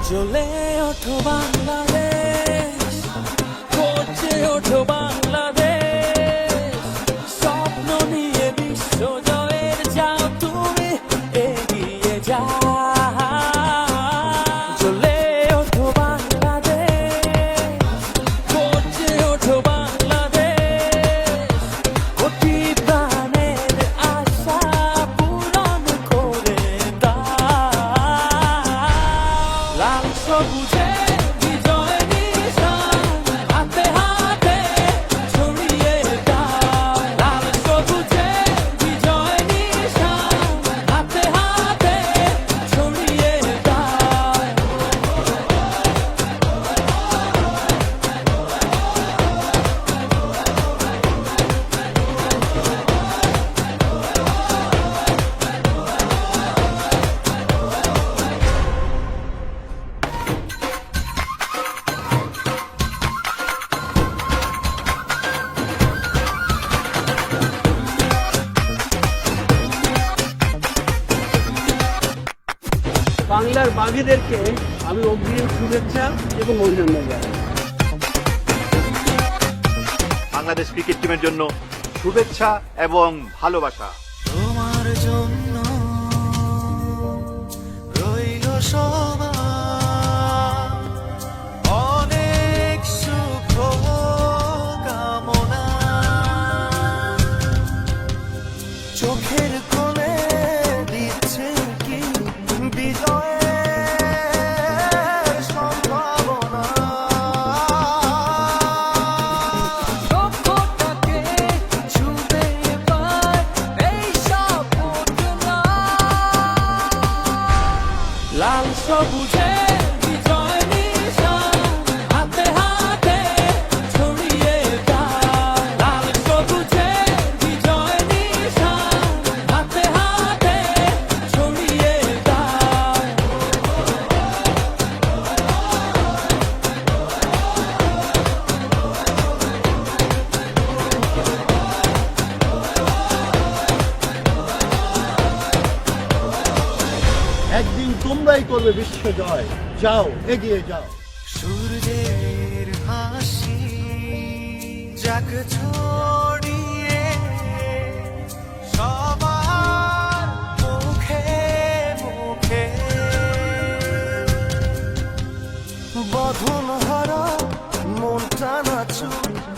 জ্বলে ওঠো বাংলাদেশ, গর্জে ওঠো বাংলাদেশ, স্বপ্ন নিয়ে বিশ্ব জয়ের যাও তুমি এগিয়ে যাও। জ্বলে ওঠো বাংলাদেশ, গর্জে ওঠো বাংলাদেশ, কোটি প্রাণের আশা পূরণ করে দাও। লাল সবুজে বিজয় নিশান হাতে হাতে ছড়িয়ে দাও। লাল সবুজে বিজয় নিশান হাতে হাতে ছড়িয়ে দাও। বাংলার বাঘেদেরকে আমি অগ্রিম শুভেচ্ছা এবং অভিনন্দন জানাই। বাংলাদেশ ক্রিকেট টিমের জন্য শুভেচ্ছা এবং ভালোবাসা। তোমার জন্য রইল সবার অনেক শুভ কামনা। চোখের কোণে দিচ্ছে কি বিজয়ের সম্ভাবনা। লক্ষ্যটাকে ছুঁয়ে পায় এই সাপোর্টনা। লাল সবুজে বিজয় নিশান হাতে হাতে ছড়িয়ে দাও। লাল সবুজে বিজয় নিশান হাতে হাতে ছড়িয়ে দাও। একদিন তোমরাই করবে বিশ্ব জয়। যাও, এগিয়ে যাও। সূর্যের হাসি যাক ছড়িয়ে সবার মুখে মুখে। বধন হারা মনটা নাচুক